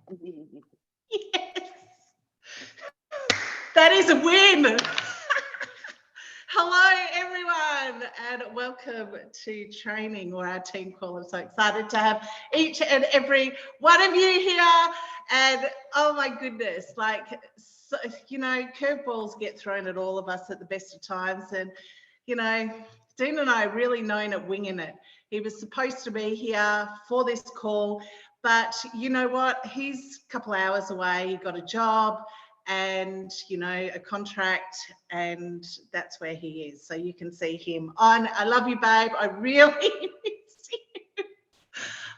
Yes. That is a win. Hello, everyone, and welcome to training or our team call. I'm so excited to have each and every one of you here. And oh my goodness, so, curveballs get thrown at all of us at the best of times. And, Dean and I really known at winging it. He was supposed to be here for this call, but you know what? He's a couple hours away. He got a job and a contract, and that's where he is. So you can see him on. I love you, babe. I really miss you.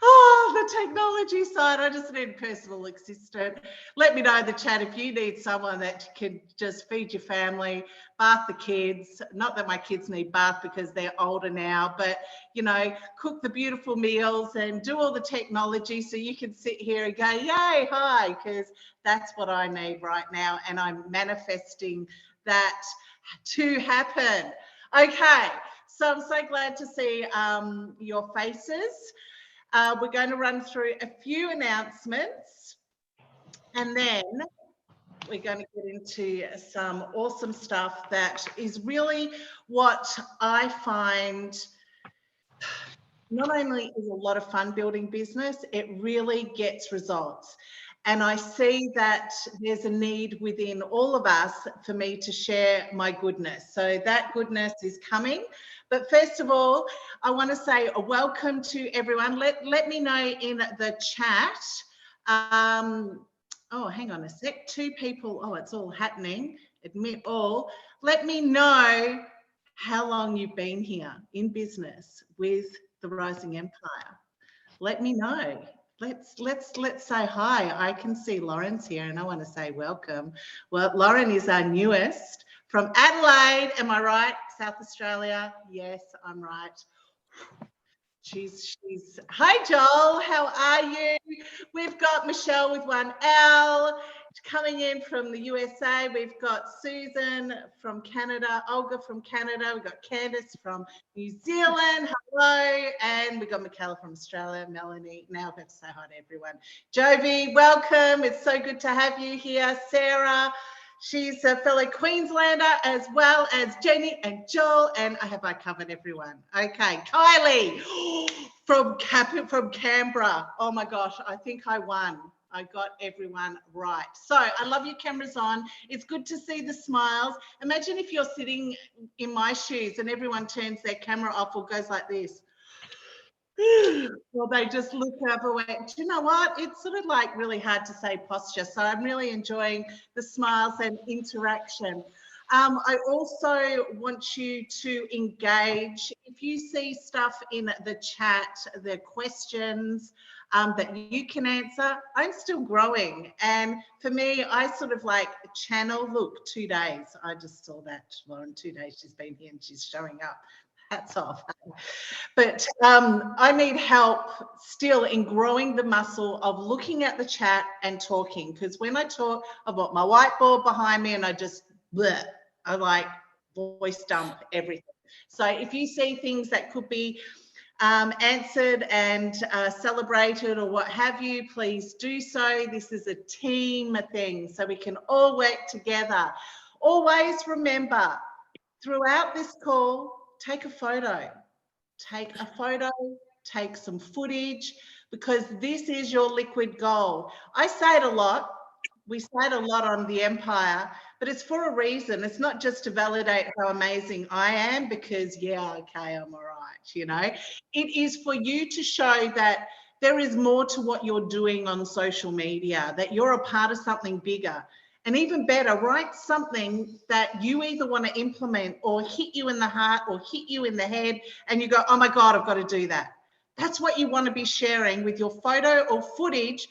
Oh, the technology side. I just need a personal assistant. Let me know in the chat if you need someone that can just feed your family, bath the kids. Not that my kids need bath because they're older now, but cook the beautiful meals and do all the technology so you can sit here and go, yay, hi, because that's what I need right now. And I'm manifesting that to happen. Okay, so I'm so glad to see your faces. We're going to run through a few announcements and then we're going to get into some awesome stuff that is really what I find not only is a lot of fun building business, it really gets results. And I see that there's a need within all of us for me to share my goodness. So that goodness is coming. But first of all, I want to say a welcome to everyone. Let me know in the chat. Oh, hang on a sec. 2 people. Oh, it's all happening. Admit all. Let me know how long you've been here in business with the Rising Empire. Let me know. Let's say hi. I can see Lauren's here and I want to say welcome. Well, Lauren is our newest from Adelaide. Am I right? South Australia. Yes, I'm right. She's hi Joel, how are you? We've got Michelle with 1 L coming in from the USA. We've got Susan from Canada, Olga from Canada. We've got Candice from New Zealand. Hello. And we've got Michaela from Australia, Melanie. Now I've got to say hi to everyone. Jovi, welcome. It's so good to have you here. Sarah. She's a fellow Queenslander, as well as Jenny and Joel, and I covered everyone. Okay, Kylie from Canberra. Oh my gosh, I think I won. I got everyone right. So I love your cameras on. It's good to see the smiles. Imagine if you're sitting in my shoes and everyone turns their camera off or goes like this. Well, they just look overweight. Do you know what? It's sort of like really hard to say posture. So I'm really enjoying the smiles and interaction. I also want you to engage. If you see stuff in the chat, the questions that you can answer, I'm still growing. And for me, I sort of like channel, look, 2 days. I just saw that, Lauren, 2 days she's been here and she's showing up. Hats off. But I need help still in growing the muscle of looking at the chat and talking, because when I talk, I've got my whiteboard behind me and I just bleh, I like voice dump everything. So if you see things that could be answered and celebrated or what have you, please do so. This is a team thing, so we can all work together. Always remember, throughout this call, take a photo. Take a photo, take some footage, because this is your liquid gold. I say it a lot. We say it a lot on the Empire, but it's for a reason. It's not just to validate how amazing I am, because yeah, okay, I'm all right, It is for you to show that there is more to what you're doing on social media, that you're a part of something bigger. And even better, write something that you either want to implement or hit you in the heart or hit you in the head, and you go, oh my God, I've got to do that. That's what you want to be sharing with your photo or footage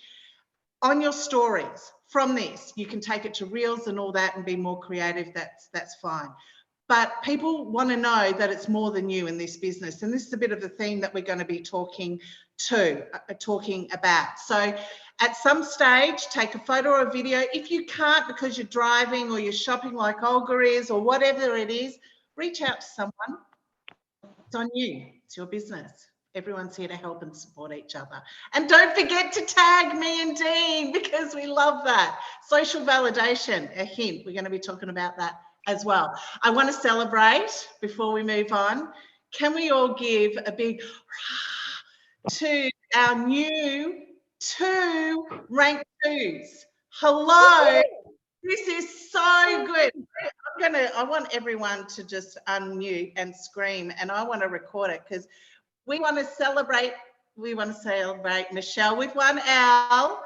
on your stories. From this, you can take it to Reels and all that and be more creative. That's fine. But people want to know that it's more than you in this business. And this is a bit of the theme that we're going to be talking about. So at some stage, take a photo or a video. If you can't because you're driving or you're shopping like Olga is or whatever it is, reach out to someone. It's on you. It's your business. Everyone's here to help and support each other. And don't forget to tag me and Dean, because we love that. Social validation, a hint. We're going to be talking about that as well. I want to celebrate before we move on. Can we all give a big to our new 2 rank 2s? Hello. This is so good. I want everyone to just unmute and scream, and I want to record it because we want to celebrate. We want to celebrate Michelle with 1 L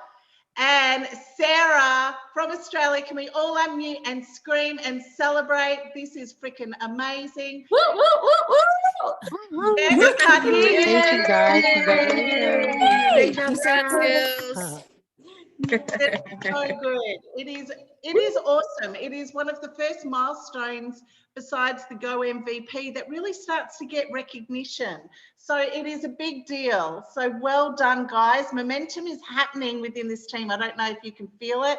and Sarah from Australia. Can we all unmute and scream and celebrate? This is freaking amazing. Woo, woo, woo, woo. Yes, I can't hear you. Congratulations, guys. Congratulations. Great job, Sarah. It's so good. It is awesome. It is one of the first milestones besides the Go MVP that really starts to get recognition. So it is a big deal. So well done, guys. Momentum is happening within this team. I don't know if you can feel it.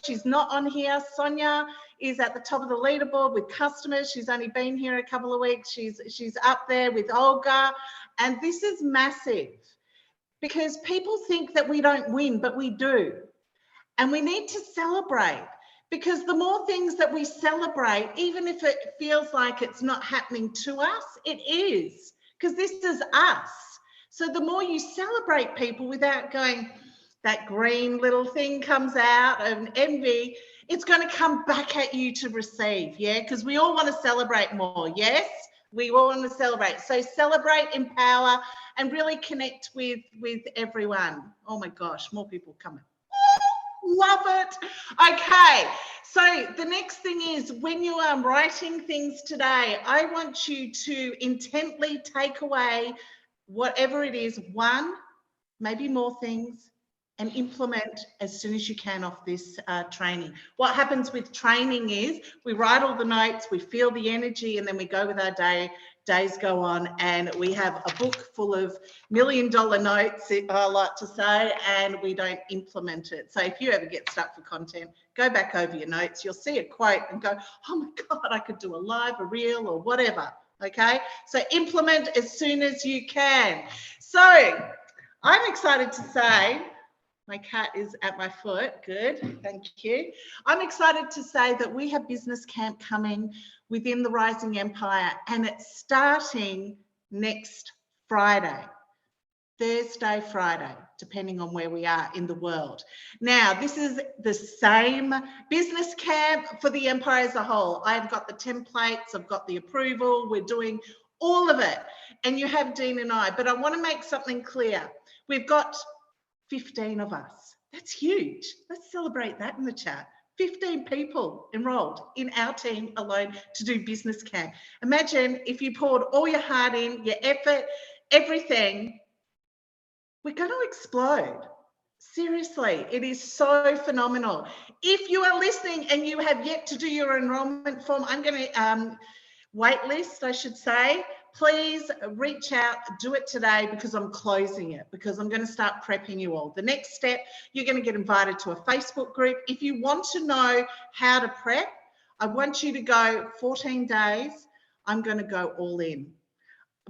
She's not on here. Sonia is at the top of the leaderboard with customers. She's only been here a couple of weeks. She's up there with Olga. And this is massive, because people think that we don't win, but we do. And we need to celebrate, because the more things that we celebrate, even if it feels like it's not happening to us, it is, because this is us. So the more you celebrate people without going, that green little thing comes out of envy, it's going to come back at you to receive, yeah? Because we all want to celebrate more, yes? We all want to celebrate. So celebrate, empower, and really connect with everyone. Oh my gosh, more people coming. Oh, love it. Okay, so the next thing is, when you are writing things today, I want you to intently take away whatever it is, 1, maybe more things, and implement as soon as you can off this training. What happens with training is we write all the notes, we feel the energy, and then we go with our day. Days go on, and we have a book full of $1 million notes, I like to say, and we don't implement it. So if you ever get stuck for content, go back over your notes. You'll see a quote and go, oh my God, I could do a live, a reel, or whatever. Okay, so implement as soon as you can. So I'm excited to say, my cat is at my foot. Good, thank you. I'm excited to say that we have business camp coming within the Rising Empire, and it's starting next Friday, Thursday, Friday, depending on where we are in the world. Now, this is the same business camp for the Empire as a whole. I've got the templates, I've got the approval, we're doing all of it. And you have Dean and I, but I want to make something clear. We've got 15 of us. That's huge. Let's celebrate that in the chat. 15 people enrolled in our team alone to do business camp. Imagine if you poured all your heart in, your effort, everything. We're going to explode. Seriously, it is so phenomenal. If you are listening and you have yet to do your enrollment form, I'm going to wait list, I should say. Please reach out, do it today, because I'm closing it, because I'm going to start prepping you all. The next step, you're going to get invited to a Facebook group. If you want to know how to prep, I want you to go 14 days. I'm going to go all in,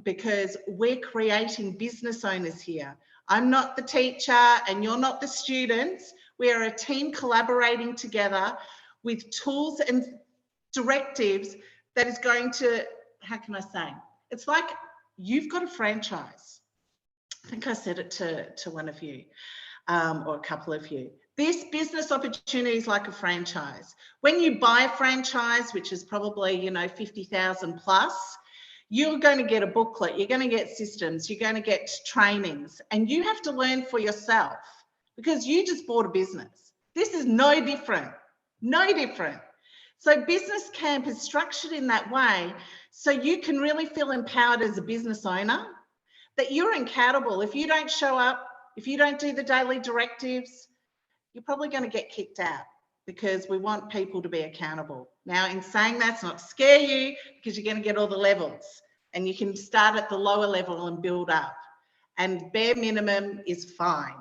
because we're creating business owners here. I'm not the teacher and you're not the students. We are a team collaborating together with tools and directives that is going to, how can I say? It's like you've got a franchise. I think I said it to one of you or a couple of you. This business opportunity is like a franchise. When you buy a franchise, which is probably, 50,000 plus, you're going to get a booklet, you're going to get systems, you're going to get trainings, and you have to learn for yourself, because you just bought a business. This is no different, no different. So business camp is structured in that way, so you can really feel empowered as a business owner, that you're accountable. If you don't show up, if you don't do the daily directives, you're probably going to get kicked out, because we want people to be accountable. Now, in saying that, it's not to scare you, because you're going to get all the levels, and you can start at the lower level and build up. And bare minimum is fine,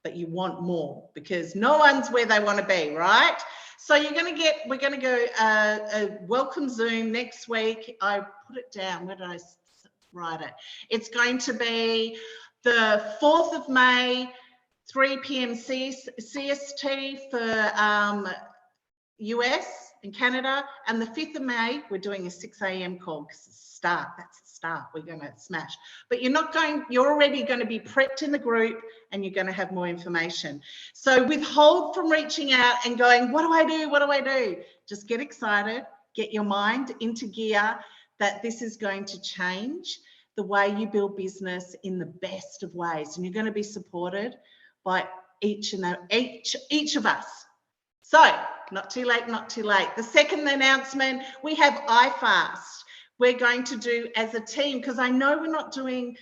but you want more, because no one's where they want to be, right? So we're going to go a welcome Zoom next week. I put it down. Where did I write it. It's going to be the 4th of May, 3 p.m. CST for US and Canada, and the 5th of May, we're doing a 6 a.m. call because it's a start. That's the start. We're going to smash. But you're already going to be prepped in the group and you're going to have more information. So withhold from reaching out and going, what do I do? What do I do? Just get excited, get your mind into gear that this is going to change the way you build business in the best of ways. And you're going to be supported by each of us. So not too late, not too late. The second announcement, we have iFast. We're going to do as a team, because I know we're not doing,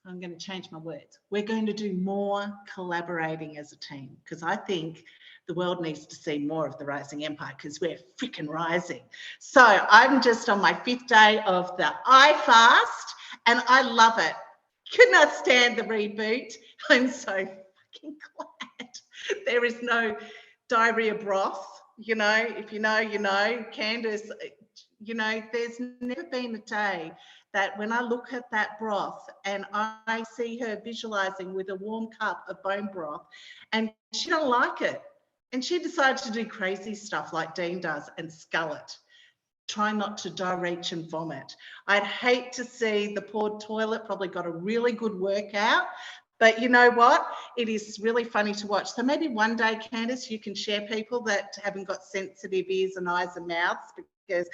I'm going to change my words. We're going to do more collaborating as a team, because I think the world needs to see more of the Rising Empire, because we're freaking rising. So I'm just on my 5th day of the iFast and I love it. Could not stand the reboot. I'm so fucking glad there is no diarrhea broth. You know, if you know, you know. Candice, you know, there's never been a day that when I look at that broth and I see her visualizing with a warm cup of bone broth and she don't like it. And she decided to do crazy stuff like Dean does and scull it. Try not to diarrhea and vomit. I'd hate to see the poor toilet probably got a really good workout, but you know what? It is really funny to watch. So maybe one day, Candice, you can share people that haven't got sensitive ears and eyes and mouths, because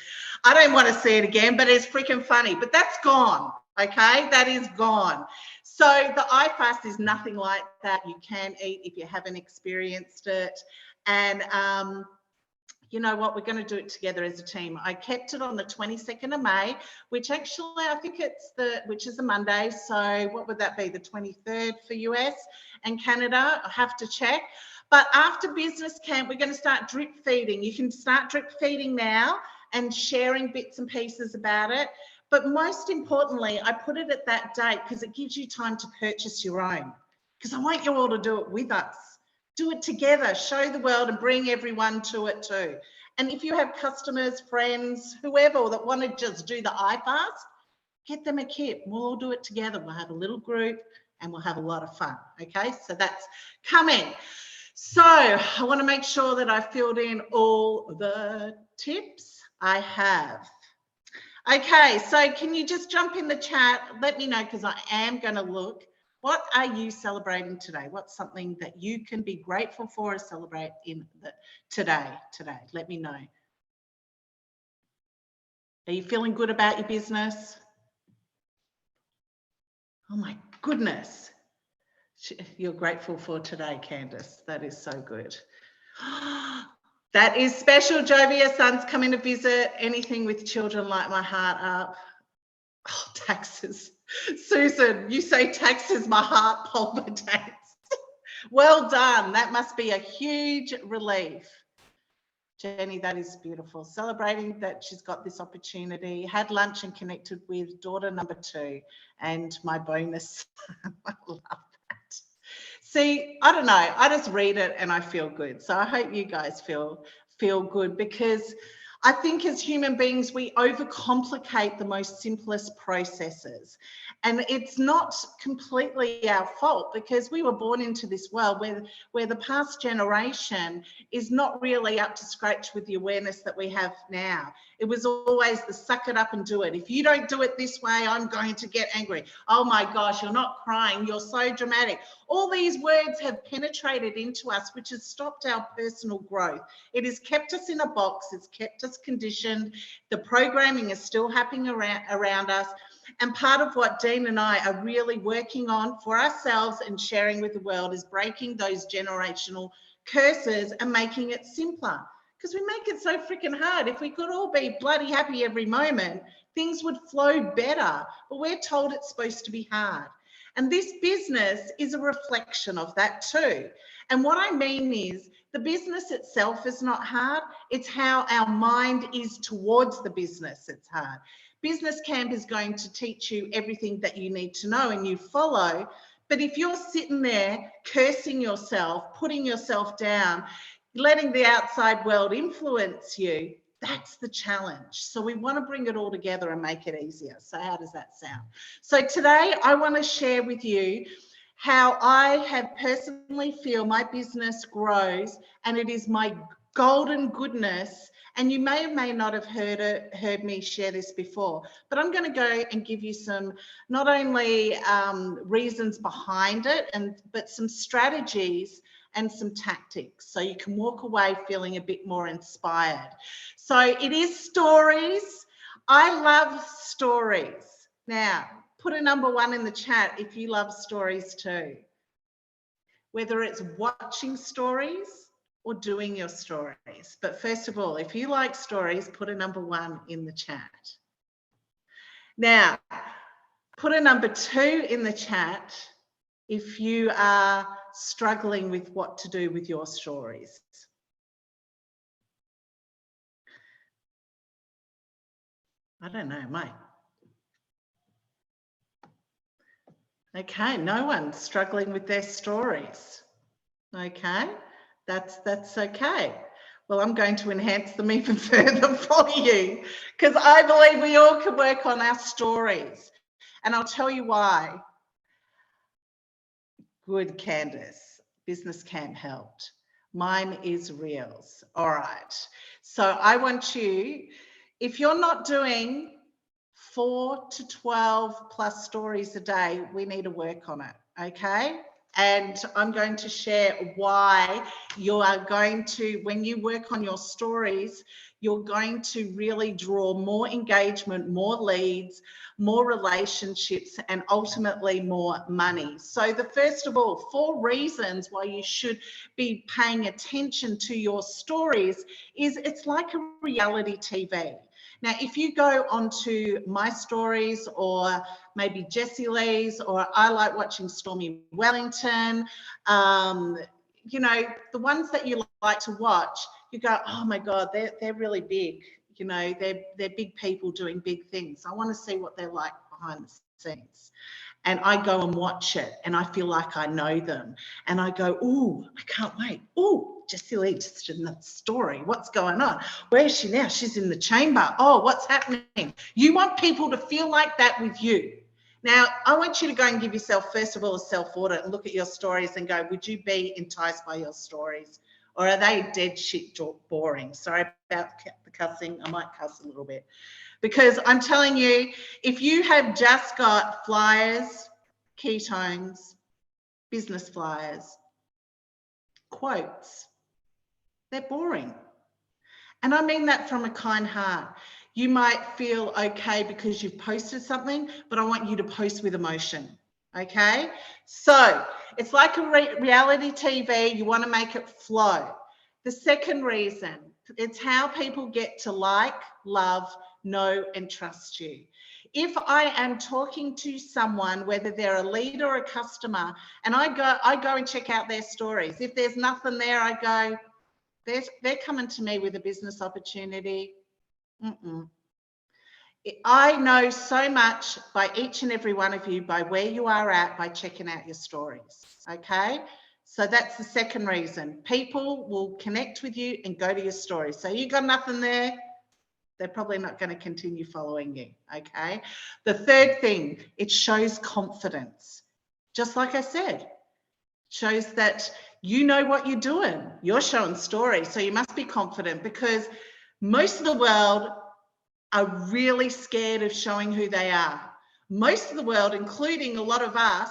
I don't want to see it again, but it's freaking funny. But that's gone, okay? That is gone. So the iFast is nothing like that. You can eat if you haven't experienced it. And you know what, we're going to do it together as a team. I kept it on the 22nd of May, which actually I think which is a Monday. So what would that be? The 23rd for US and Canada. I have to check. But after business camp, we're going to start drip feeding. You can start drip feeding now and sharing bits and pieces about it. But most importantly, I put it at that date because it gives you time to purchase your own. Because I want you all to do it with us. Do it together, show the world and bring everyone to it too. And if you have customers, friends, whoever that want to just do the iFast, get them a kit. We'll all do it together. We'll have a little group and we'll have a lot of fun. Okay, so that's coming. So I want to make sure that I filled in all the tips I have. Okay, so can you just jump in the chat? Let me know, because I am going to look. What are you celebrating today? What's something that you can be grateful for or celebrate in today? Let me know. Are you feeling good about your business? Oh my goodness. You're grateful for today, Candice. That is so good. That is special. Jovia, son's coming to visit. Anything with children light my heart up. Oh, taxes. Susan, you say taxes, my heart palpitates. Well done. That must be a huge relief. Jenny, that is beautiful. Celebrating that she's got this opportunity. Had lunch and connected with daughter number 2 and my bonus. I love that. See, I don't know. I just read it and I feel good. So I hope you guys feel good, because I think as human beings, we overcomplicate the most simplest processes. And it's not completely our fault, because we were born into this world where the past generation is not really up to scratch with the awareness that we have now. It was always the suck it up and do it. If you don't do it this way, I'm going to get angry. Oh my gosh, you're not crying. You're so dramatic. All these words have penetrated into us, which has stopped our personal growth. It has kept us in a box. It's kept us conditioned. The programming is still happening around us. And part of what Dean and I are really working on for ourselves and sharing with the world is breaking those generational curses and making it simpler. Because we make it so freaking hard. If we could all be bloody happy every moment, things would flow better. But we're told it's supposed to be hard. And this business is a reflection of that too. And what I mean is, the business itself is not hard. It's how our mind is towards the business it's hard. Business Camp is going to teach you everything that you need to know and you follow. But if you're sitting there cursing yourself, putting yourself down, letting the outside world influence you, That's the challenge. So we want to bring it all together and make it easier. So how does that sound? So today I want to share with you how I have personally feel my business grows, and it is my golden goodness. And you may or may not have heard me share this before, but I'm going to go and give you some, not only reasons behind it, but some strategies and some tactics, so you can walk away feeling a bit more inspired. So it is stories. I love stories. Now, put a number 1 in the chat if you love stories too. Whether it's watching stories or doing your stories. But first of all, if you like stories, put a number 1 in the chat. Now, put a number 2 in the chat if you are struggling with what to do with your stories. I don't know, mate. Okay, no one's struggling with their stories. Okay, that's okay. Well, I'm going to enhance them even further for you, because I believe we all can work on our stories. And I'll tell you why. Good, Candace. Business Camp helped. Mine is Reels. All right. So I want you, if you're not doing 4 to 12 plus stories a day, we need to work on it, okay? And I'm going to share why you are going to, when you work on your stories, you're going to really draw more engagement, more leads, more relationships, and ultimately more money. So the first of all, 4 reasons why you should be paying attention to your stories is it's like a reality TV. Now, if you go onto my stories or maybe Jessie Lee's, or I like watching Stormy Wellington, you know, the ones that you like to watch, you go, oh my God, they're really big. You know, they're big people doing big things. I want to see what they're like behind the scenes. And I go and watch it and I feel like I know them. And I go, ooh, I can't wait. Ooh, Jessie Lee just in the story. What's going on? Where is she now? She's in the chamber. Oh, what's happening? You want people to feel like that with you. Now, I want you to go and give yourself, first of all, a self-audit and look at your stories and go, would you be enticed by your stories? Or are they dead shit boring? Sorry about the cussing. I might cuss a little bit. Because I'm telling you, if you have just got flyers, ketones, business flyers, quotes, they're boring. And I mean that from a kind heart. You might feel okay because you've posted something, but I want you to post with emotion, okay? So it's like a reality TV. You want to make it flow. The second reason, it's how people get to like, love, know, and trust you. If I am talking to someone, whether they're a lead or a customer, and I go and check out their stories. If there's nothing there, I go, they're coming to me with a business opportunity. I know so much by each and every one of you, by where you are at, by checking out your stories, okay? So that's the second reason. People will connect with you and go to your stories. So you got nothing there, they're probably not going to continue following you, okay? The third thing, it shows confidence. Just like I said, shows that you know what you're doing. You're showing stories, so you must be confident, because most of the world are really scared of showing who they are. Most of the world, including a lot of us,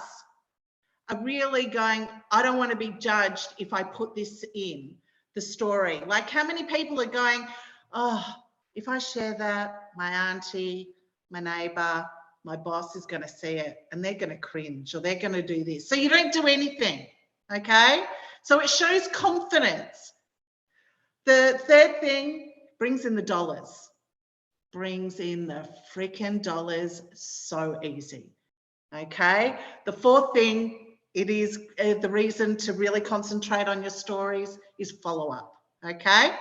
are really going, I don't want to be judged if I put this in the story. Like, how many people are going, oh, if I share that, my auntie, my neighbor, my boss is going to see it and they're going to cringe, or they're going to do this. So you don't do anything, okay? So it shows confidence. The third thing, brings in the dollars. Brings in the freaking dollars so easy, okay? The fourth thing, it is the reason to really concentrate on your stories is follow up, okay?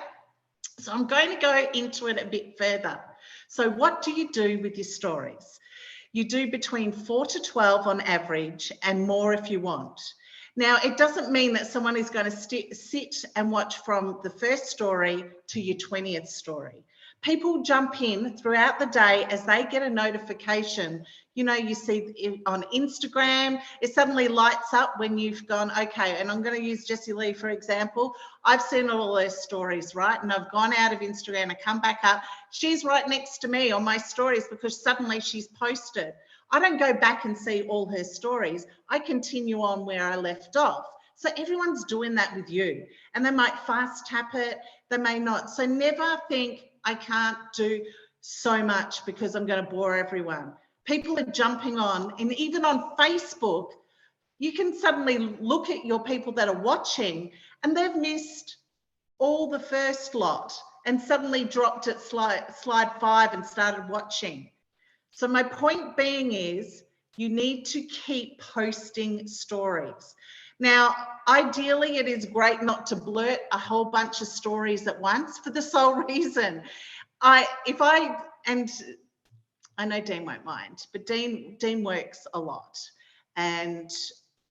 So I'm going to go into it a bit further. So what do you do with your stories? You do between 4 to 12 on average, and more if you want. Now, it doesn't mean that someone is going to sit and watch from the first story to your 20th story. People jump in throughout the day as they get a notification. You know, you see on Instagram, it suddenly lights up when you've gone, okay, and I'm going to use Jessie Lee, for example. I've seen all those stories, right? And I've gone out of Instagram, I come back up. She's right next to me on my stories because suddenly she's posted. I don't go back and see all her stories. I continue on where I left off. So everyone's doing that with you, and they might fast tap it, they may not. So never think I can't do so much because I'm going to bore everyone. People are jumping on, and even on Facebook, you can suddenly look at your people that are watching and they've missed all the first lot and suddenly dropped at slide 5 and started watching. So my point being is you need to keep posting stories. Now, ideally, it is great not to blurt a whole bunch of stories at once for the sole reason. I know Dean won't mind, but Dean works a lot. And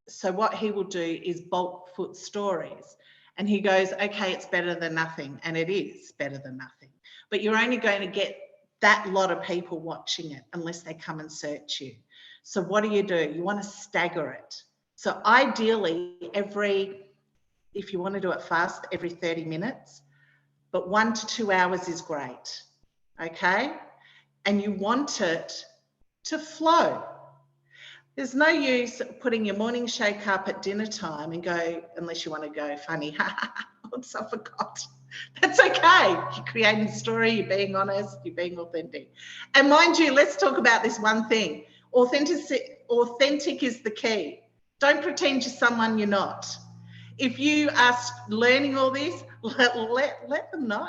so what he will do is bulk put stories. And he goes, okay, it's better than nothing. And it is better than nothing. But you're only going to get that lot of people watching it unless they come and search you. So what do? You want to stagger it. So ideally, if you want to do it fast, every 30 minutes, but 1 to 2 hours is great, okay? And you want it to flow. There's no use putting your morning shake up at dinner time and go, unless you want to go funny, oops, I forgot. That's okay. You're creating a story, you're being honest, you're being authentic. And mind you, let's talk about this one thing. Authentic is the key. Don't pretend you're someone you're not. If you are learning all this, let them know.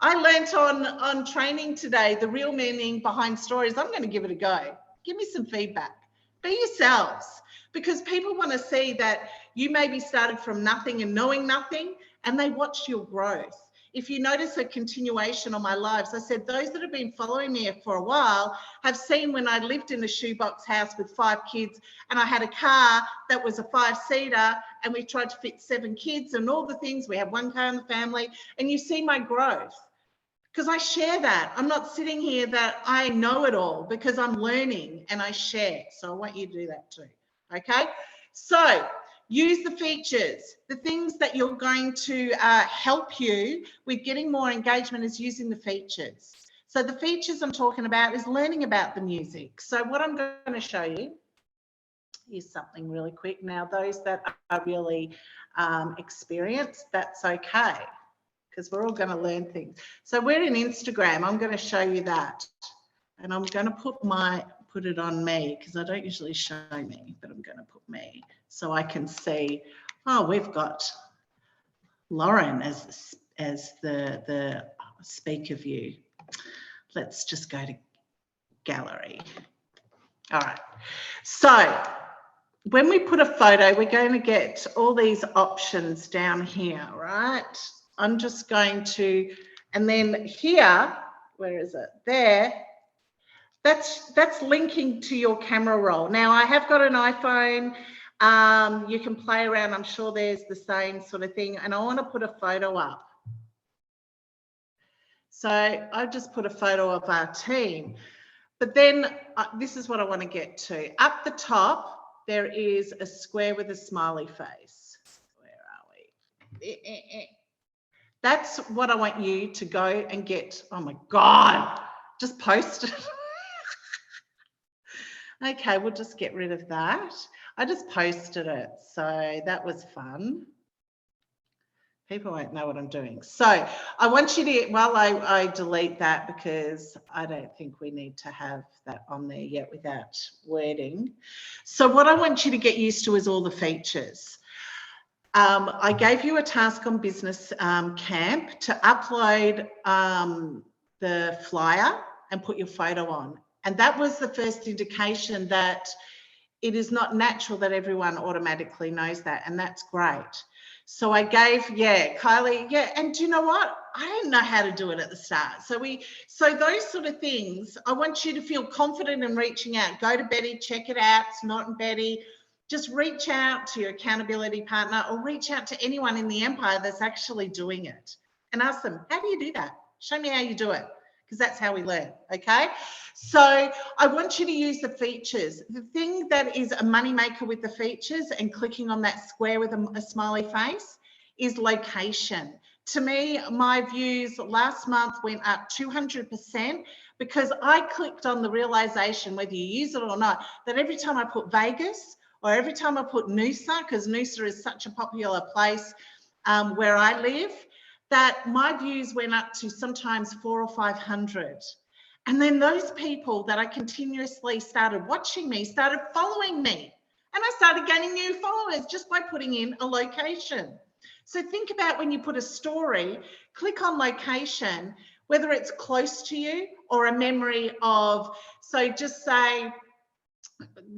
I learnt on training today, the real meaning behind stories. I'm going to give it a go. Give me some feedback. Be yourselves, because people want to see that you maybe started from nothing and knowing nothing, and they watch your growth. If you notice a continuation on my lives, I said those that have been following me for a while have seen when I lived in a shoebox house with 5 kids and I had a car that was a 5-seater and we tried to fit 7 kids and all the things. We have 1 car in the family, and you see my growth because I share that. I'm not sitting here that I know it all, because I'm learning and I share. So I want you to do that too, okay? So use the features. The things that you're going to help you with getting more engagement is using the features. So the features I'm talking about is learning about the music. So what I'm going to show you is something really quick. Now, those that are really experienced, that's okay, because we're all going to learn things. So we're in Instagram. I'm going to show you that. And I'm going to put it on me, because I don't usually show me, but I'm going to put me so I can see. Oh, we've got Lauren as the speaker view. Let's just go to gallery. All right. So when we put a photo, we're going to get all these options down here, right? I'm just going to, and then here, where is it? There. That's linking to your camera roll. Now, I have got an iPhone. You can play around. I'm sure there's the same sort of thing. And I want to put a photo up. So I just put a photo of our team. But then this is what I want to get to. Up the top, there is a square with a smiley face. Where are we? That's what I want you to go and get. Oh my God, just post it. Okay, we'll just get rid of that. I just posted it, so that was fun. People won't know what I'm doing. So I want you to, while I delete that, because I don't think we need to have that on there yet without wording. So what I want you to get used to is all the features. I gave you a task on Business Camp to upload the flyer and put your photo on. And that was the first indication that it is not natural that everyone automatically knows that, and that's great. So I gave, Kylie, and do you know what? I didn't know how to do it at the start. So those sort of things, I want you to feel confident in reaching out. Go to Betty, check it out. It's not in Betty. Just reach out to your accountability partner or reach out to anyone in the empire that's actually doing it and ask them, how do you do that? Show me how you do it. because that's how we learn, okay? So I want you to use the features. The thing that is a money maker with the features and clicking on that square with a smiley face is location. To me, my views last month went up 200% because I clicked on the realization, whether you use it or not, that every time I put Vegas or every time I put Noosa, because Noosa is such a popular place where I live, that my views went up to sometimes 400 or 500. And then those people that I continuously started watching me started following me. And I started gaining new followers just by putting in a location. So think about when you put a story, click on location, whether it's close to you or a memory of, so just say,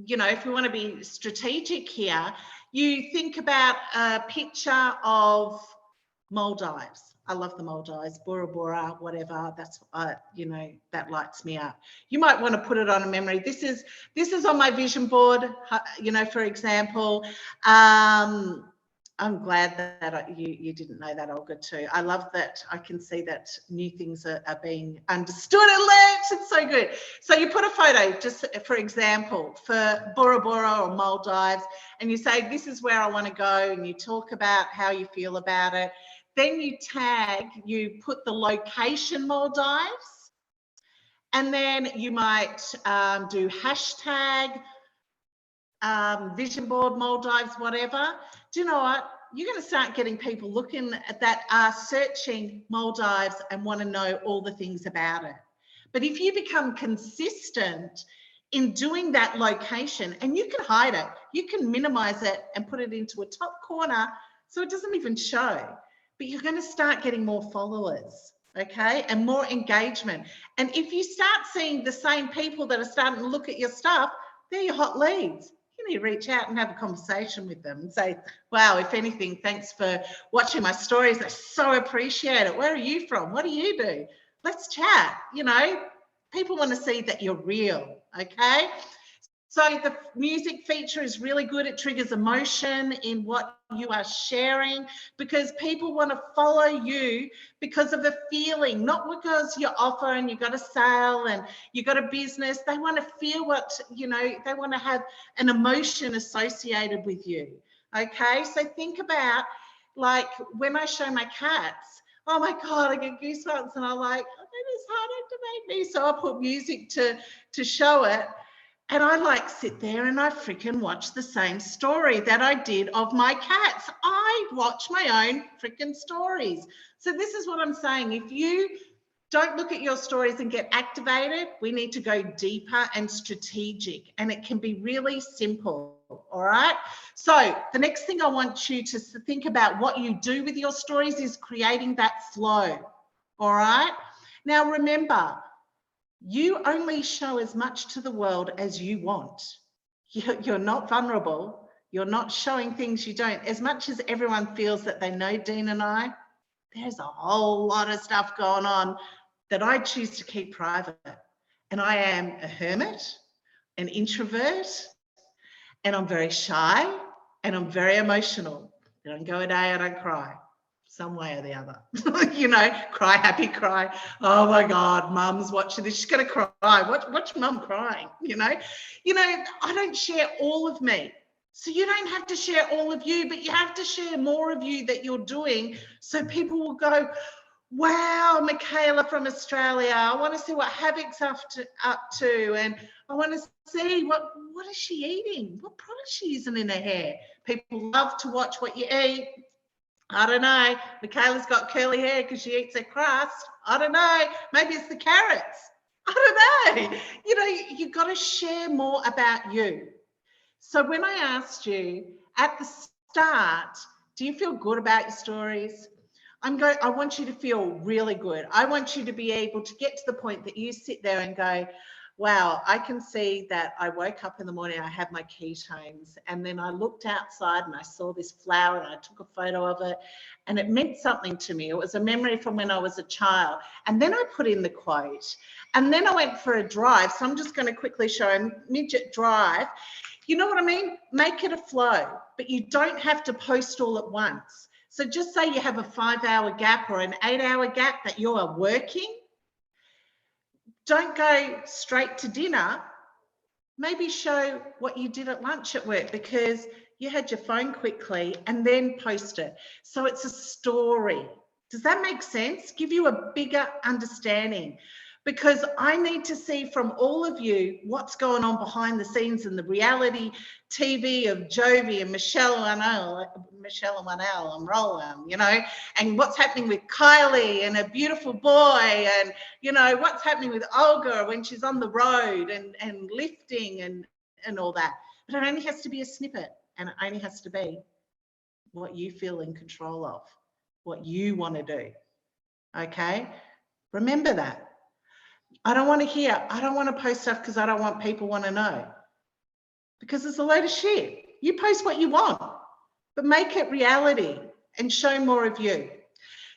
you know, if we want to be strategic here, you think about a picture of Maldives. I love the Maldives, Bora Bora, whatever. That's you know, that lights me up. You might want to put it on a memory. This is on my vision board. You know, for example, I'm glad that you didn't know that, Olga, too. I love that I can see that new things are being understood and learnt. It's so good. So you put a photo, just for example, for Bora Bora or Maldives, and you say, this is where I want to go, and you talk about how you feel about it. Then you tag, you put the location Maldives, and then you might do hashtag vision board Maldives, whatever. Do you know what? You're going to start getting people looking at that, are searching Maldives and want to know all the things about it. But if you become consistent in doing that location, and you can hide it, you can minimize it and put it into a top corner so it doesn't even show. But you're going to start getting more followers, okay, and more engagement. And if you start seeing the same people that are starting to look at your stuff, they're your hot leads. You need to reach out and have a conversation with them and say, wow, if anything, thanks for watching my stories. I so appreciate it. Where are you from? What do you do? Let's chat. You know, people want to see that you're real, okay? So the music feature is really good. It triggers emotion in what you are sharing, because people want to follow you because of a feeling, not because you offer and you got a sale and you got a business. They want to feel what, you know, they want to have an emotion associated with you. Okay, so think about, like, when I show my cats, oh my God, I get goosebumps, and I'm like, oh, it is hard to make me. So I put music to show it. And I like sit there and I freaking watch the same story that I did of my cats. I watch my own freaking stories. So this is what I'm saying. If you don't look at your stories and get activated, we need to go deeper and strategic, and it can be really simple. All right. So the next thing I want you to think about what you do with your stories is creating that flow. All right. Now, remember, you only show as much to the world as you want. You're not vulnerable. You're not showing things you don't. As much as everyone feels that they know Dean and I, there's a whole lot of stuff going on that I choose to keep private. And I am a hermit, an introvert, and I'm very shy, and I'm very emotional. I don't go a day I don't cry. Some way or the other, you know, cry, happy, cry. Oh my God, mum's watching this. She's going to cry. Watch mum crying, you know. I don't share all of me. So you don't have to share all of you, but you have to share more of you that you're doing. So people will go, wow, Michaela from Australia, I want to see what Havoc's up to. And I want to see what is she eating? What product is she using in her hair? People love to watch what you eat. I don't know. Michaela's got curly hair because she eats her crust. I don't know. Maybe it's the carrots. I don't know. You know, you've got to share more about you. So when I asked you at the start, do you feel good about your stories? I want you to feel really good. I want you to be able to get to the point that you sit there and go, wow, I can see that I woke up in the morning, I had my ketones, and then I looked outside and I saw this flower and I took a photo of it, and it meant something to me. It was a memory from when I was a child. And then I put in the quote, and then I went for a drive. So I'm just going to quickly show a midget drive. You know what I mean? Make it a flow, but you don't have to post all at once. So just say you have a 5-hour gap or an 8-hour gap that you are working. Don't go straight to dinner. Maybe show what you did at lunch at work because you had your phone quickly, and then post it. So it's a story. Does that make sense? Give you a bigger understanding, because I need to see from all of you what's going on behind the scenes in the reality TV of Jovi and Michelle and Roland, you know, and what's happening with Kylie and a beautiful boy, and, you know, what's happening with Olga when she's on the road and lifting and all that. But it only has to be a snippet, and it only has to be what you feel in control of, what you want to do. Okay? Remember that. I don't want to post stuff because I don't want people want to know. Because it's a load of shit. You post what you want, but make it reality and show more of you.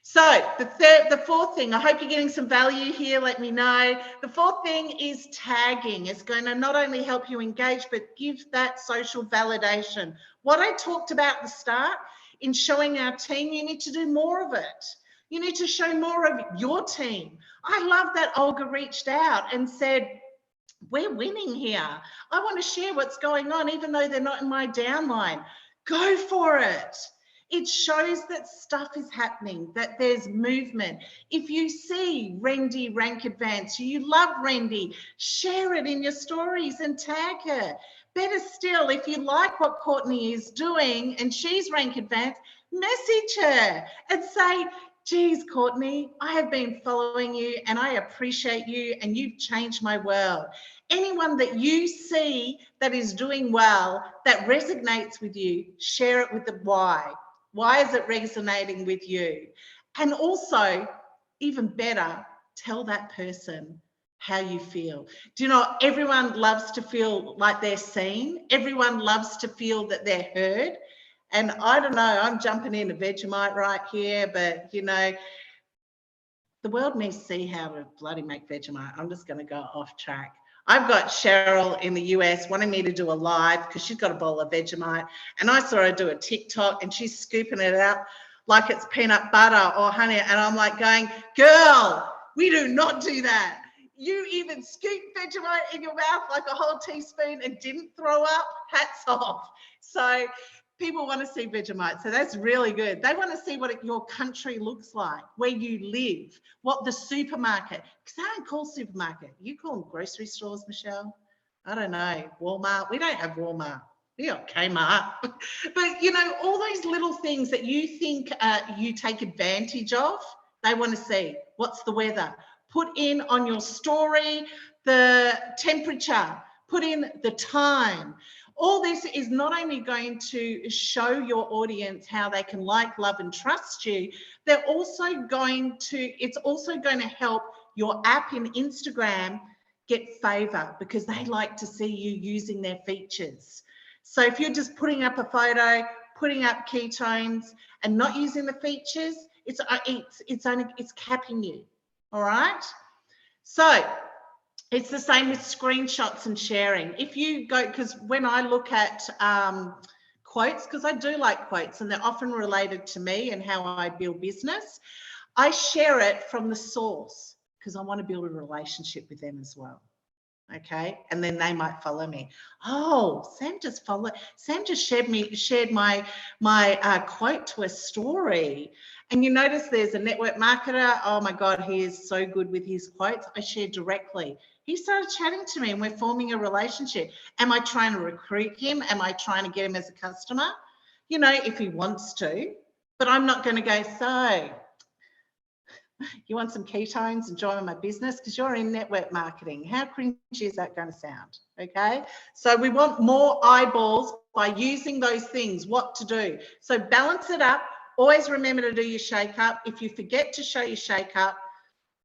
So the fourth thing, I hope you're getting some value here, let me know. The fourth thing is tagging. It's going to not only help you engage, but give that social validation. What I talked about at the start, in showing our team, you need to do more of it. You need to show more of your team. I love that Olga reached out and said, we're winning here. I want to share what's going on, even though they're not in my downline. Go for it. It shows that stuff is happening, that there's movement. If you see Rendy rank advance, you love Rendy, share it in your stories and tag her. Better still, if you like what Courtney is doing and she's rank advance, message her and say, geez, Courtney, I have been following you and I appreciate you and you've changed my world. Anyone that you see that is doing well, that resonates with you, share it with the why. Why is it resonating with you? And also, even better, tell that person how you feel. Do you know, everyone loves to feel like they're seen. Everyone loves to feel that they're heard. And I don't know, I'm jumping into Vegemite right here, but, you know, the world needs to see how to bloody make Vegemite. I'm just going to go off track. I've got Cheryl in the US wanting me to do a live because she's got a bowl of Vegemite. And I saw her do a TikTok and she's scooping it out like it's peanut butter or honey. And I'm like going, girl, we do not do that. You even scooped Vegemite in your mouth like a whole teaspoon and didn't throw up. Hats off. So people want to see Vegemite, so that's really good. They want to see what your country looks like, where you live, what the supermarket, because they don't call supermarket. You call them grocery stores, Michelle? I don't know, Walmart. We don't have Walmart. We got Kmart. But, you know, all those little things that you think you take advantage of, they want to see. What's the weather? Put in on your story the temperature, put in the time. All this is not only going to show your audience how they can like, love, and trust you, it's also going to help your app in Instagram get favor because they like to see you using their features. So if you're just putting up a photo, putting up ketones and not using the features, it's capping you, all right? So it's the same with screenshots and sharing. If you go, because when I look at quotes, because I do like quotes and they're often related to me and how I build business, I share it from the source because I want to build a relationship with them as well. Okay, and then they might follow me. Oh, Sam just shared my quote to a story. And you notice there's a network marketer. Oh my God, he is so good with his quotes. I share directly. He started chatting to me and we're forming a relationship. Am I trying to recruit him? Am I trying to get him as a customer? You know, if he wants to, but I'm not going to go, so you want some ketones and join my business because you're in network marketing. How cringy is that going to sound? Okay. So we want more eyeballs by using those things, what to do. So balance it up. Always remember to do your shake up. If you forget to show your shake up,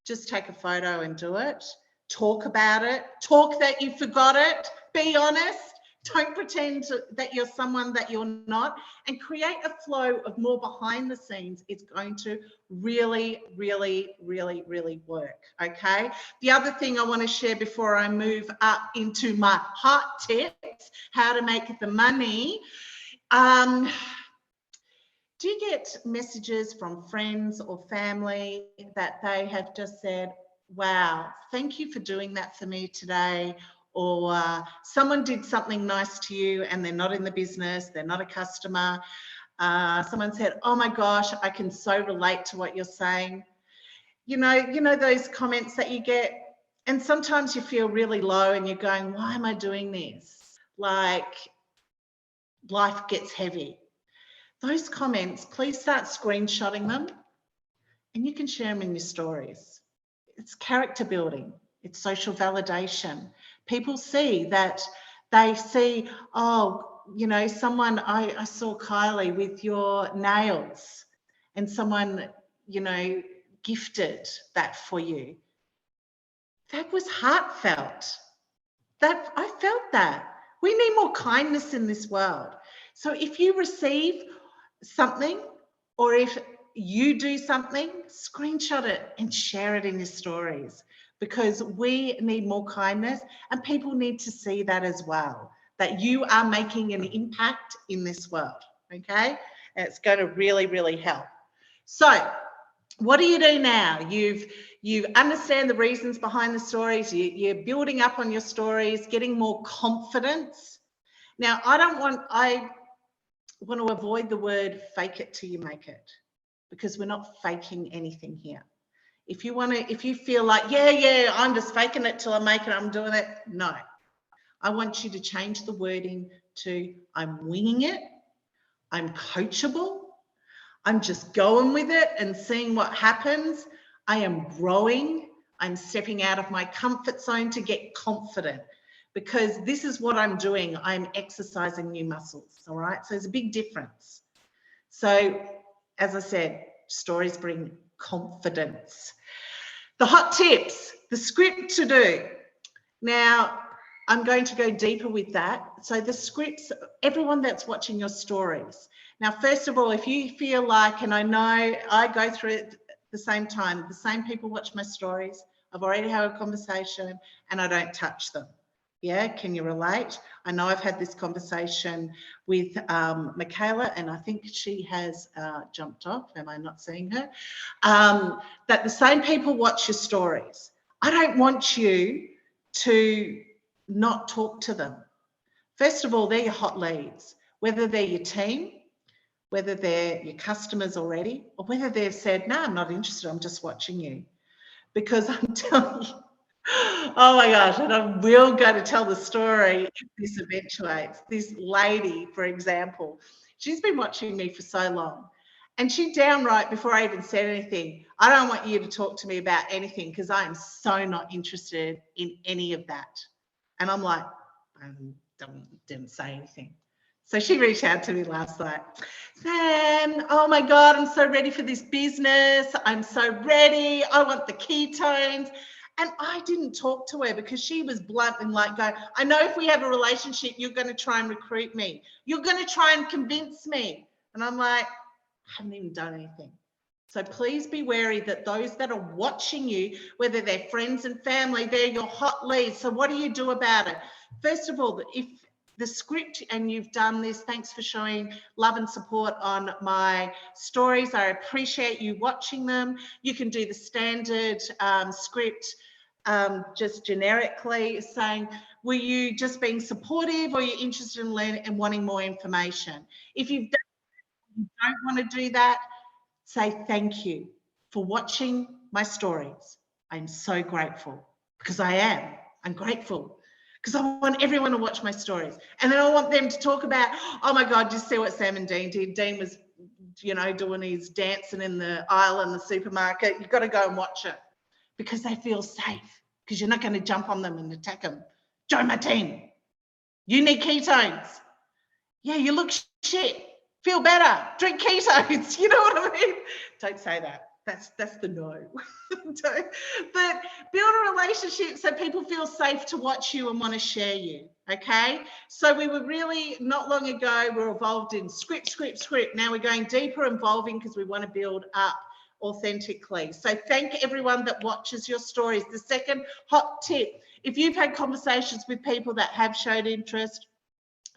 just take a photo and do it. Talk about it. Talk that you forgot it. Be honest. Don't pretend that you're someone that you're not, and create a flow of more behind the scenes. It's going to really, really, really, really work, okay? The other thing I want to share before I move up into my hot tips, how to make the money. Do you get messages from friends or family that they have just said, wow, thank you for doing that for me today. Or someone did something nice to you and they're not in the business, they're not a customer. Someone said, oh my gosh, I can so relate to what you're saying. You know those comments that you get, and sometimes you feel really low and you're going, why am I doing this? Like, life gets heavy. Those comments, please start screenshotting them and you can share them in your stories. It's character building. It's social validation. People see that, they see, oh, you know, someone, I saw Kylie with your nails, and someone, you know, gifted that for you. That was heartfelt. That I felt that. We need more kindness in this world. So if you receive something, or if you do something, screenshot it and share it in your stories, because we need more kindness and people need to see that as well, that you are making an impact in this world, okay? And it's going to really, really help. So what do you do now? You understand the reasons behind the stories, you're building up on your stories, getting more confidence. Now, I want to avoid the word fake it till you make it, because we're not faking anything here. If you feel like, yeah, I'm just faking it till I make it, I'm doing it. No, I want you to change the wording to I'm winging it, I'm coachable, I'm just going with it and seeing what happens. I am growing, I'm stepping out of my comfort zone to get confident, because this is what I'm doing. I'm exercising new muscles, all right? So there's a big difference. So as I said, stories bring confidence. The hot tips, the script to do. Now, I'm going to go deeper with that. So the scripts, everyone that's watching your stories. Now, first of all, if you feel like, and I know I go through it at the same time, the same people watch my stories, I've already had a conversation and I don't touch them. Yeah, can you relate? I know I've had this conversation with Michaela, and I think she has jumped off. Am I not seeing her? That the same people watch your stories. I don't want you to not talk to them. First of all, they're your hot leads, whether they're your team, whether they're your customers already, or whether they've said, no, I'm not interested, I'm just watching you. Because I'm telling you, oh my gosh, and I'm real going to tell the story if this eventuates. This lady, for example, she's been watching me for so long, and she downright, before I even said anything, I don't want you to talk to me about anything because I am so not interested in any of that. And I'm like, I didn't say anything. So she reached out to me last night. Sam, oh my God, I'm so ready for this business. I'm so ready. I want the ketones. And I didn't talk to her because she was blunt and like, I know if we have a relationship, you're going to try and recruit me. You're going to try and convince me. And I'm like, I haven't even done anything. So please be wary that those that are watching you, whether they're friends and family, they're your hot leads. So what do you do about it? First of all, if the script, and you've done this, thanks for showing love and support on my stories. I appreciate you watching them. You can do the standard script, just generically saying, were you just being supportive, or are you interested in learning and wanting more information? If you don't want to do that, say thank you for watching my stories. I'm so grateful, because I'm grateful. Because I want everyone to watch my stories. And then I want them to talk about, oh my God, just see what Sam and Dean did. Dean was, you know, doing his dancing in the aisle in the supermarket. You've got to go and watch it, because they feel safe, because you're not going to jump on them and attack them. Join my team. You need ketones. Yeah, you look shit. Feel better. Drink ketones. You know what I mean? Don't say that. That's the no. But build a relationship so people feel safe to watch you and want to share you. Okay. So we were really, not long ago, we're involved in script. Now we're going deeper, involving, because we want to build up authentically. So thank everyone that watches your stories. The second hot tip, if you've had conversations with people that have showed interest,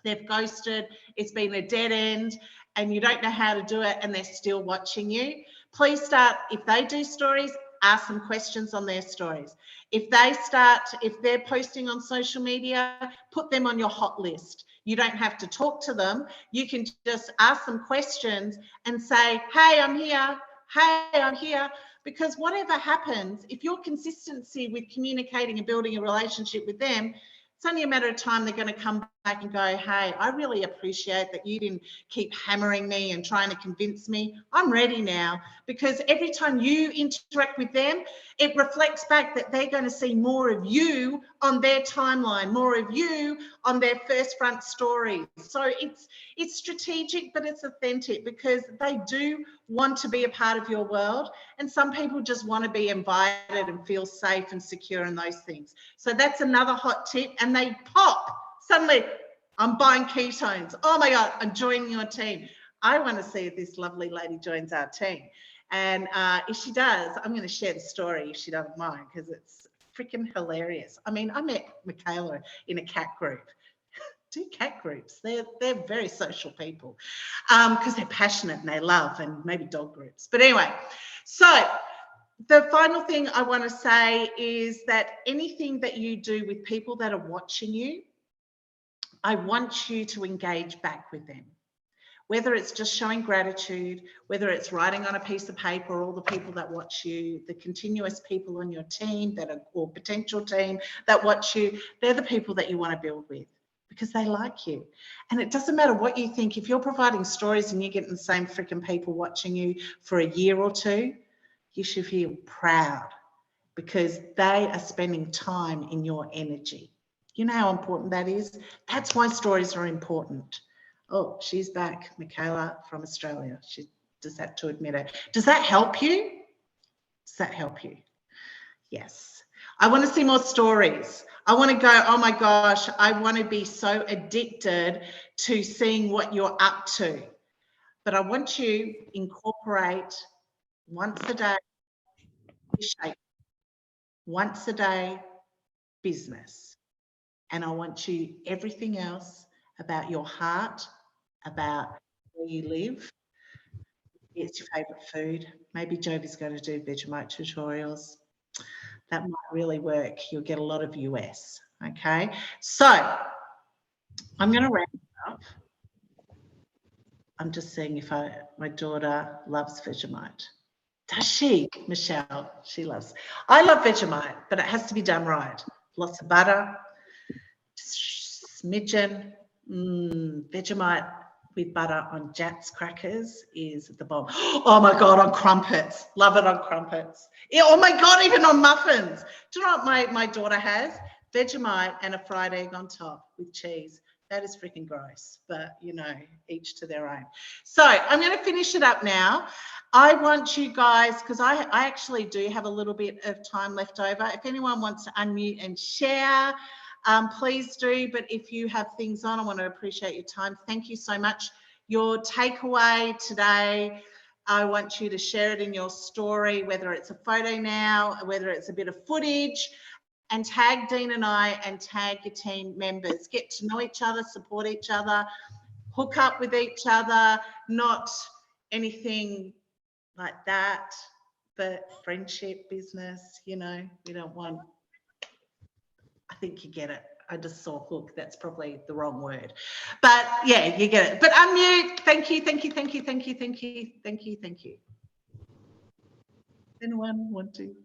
they've ghosted, it's been a dead end, and you don't know how to do it, and they're still watching you, please start, if they do stories, ask them questions on their stories. If they're posting on social media, put them on your hot list. You don't have to talk to them. You can just ask them questions and say, hey, I'm here. Hey, I'm here. Because whatever happens, if your consistency with communicating and building a relationship with them, it's only a matter of time they're going to come back and go, hey, I really appreciate that you didn't keep hammering me and trying to convince me. I'm ready now. Because every time you interact with them, it reflects back that they're going to see more of you on their timeline, more of you on their first front stories. So it's strategic, but it's authentic, because they do want to be a part of your world. And some people just want to be invited and feel safe and secure in those things. So that's another hot tip. And they pop. Suddenly, I'm buying ketones. Oh my God, I'm joining your team. I want to see if this lovely lady joins our team. And if she does, I'm going to share the story if she doesn't mind, because it's freaking hilarious. I mean, I met Michaela in a cat group. Do cat groups. They're very social people, because they're passionate and they love, and maybe dog groups. But anyway, so the final thing I want to say is that anything that you do with people that are watching you, I want you to engage back with them. Whether it's just showing gratitude, whether it's writing on a piece of paper, all the people that watch you, the continuous people on your team or potential team that watch you, they're the people that you want to build with, because they like you. And it doesn't matter what you think. If you're providing stories and you're getting the same freaking people watching you for a year or two, you should feel proud, because they are spending time in your energy. You know how important that is? That's why stories are important. Oh, she's back, Michaela from Australia. She does that to admit it. Does that help you? Does that help you? Yes. I want to see more stories. I want to go, oh my gosh, I want to be so addicted to seeing what you're up to. But I want you to incorporate once a day, shape, once a day business. And I want you, everything else about your heart, about where you live. It's your favourite food. Maybe Jovi's going to do Vegemite tutorials. That might really work. You'll get a lot of US. Okay. So I'm going to wrap it up. I'm just seeing if my daughter loves Vegemite. Does she, Michelle? She loves. I love Vegemite, but it has to be done right. Lots of butter, smidgen. Vegemite with butter on Jatz crackers is the bomb. Oh my God, on crumpets. Love it on crumpets. Yeah, oh my God, even on muffins. Do you know what my daughter has? Vegemite and a fried egg on top with cheese. That is freaking gross, but you know, each to their own. So I'm going to finish it up now. I want you guys, because I actually do have a little bit of time left over. If anyone wants to unmute and share, please do. But if you have things on, I want to appreciate your time. Thank you so much. Your takeaway today, I want you to share it in your story, whether it's a photo now, whether it's a bit of footage, and tag Dean and I and tag your team members. Get to know each other, support each other, hook up with each other, not anything like that, but friendship, business, you know, we don't want, I think you get it. I just saw hook, that's probably the wrong word. But yeah, you get it. But unmute, thank you, thank you, thank you, thank you, thank you, thank you, thank you. Anyone want to?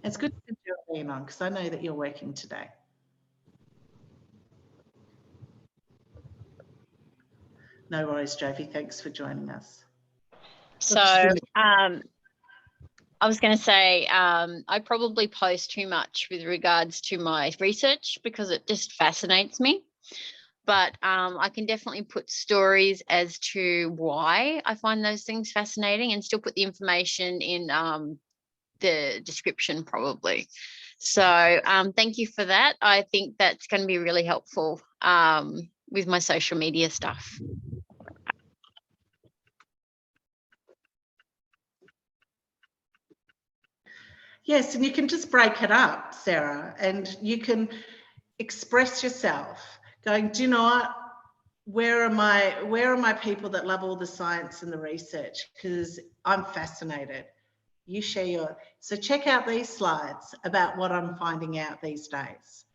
It's good to have Geraldine on, because I know that you're working today. No worries, Jovi, thanks for joining us. So I was going to say I probably post too much with regards to my research, because it just fascinates me. But I can definitely put stories as to why I find those things fascinating, and still put the information in the description probably. So thank you for that. I think that's going to be really helpful with my social media stuff. Yes, and you can just break it up, Sarah, and you can express yourself going, do you know what? Where are my people that love all the science and the research? Because I'm fascinated. You share your, so check out these slides about what I'm finding out these days,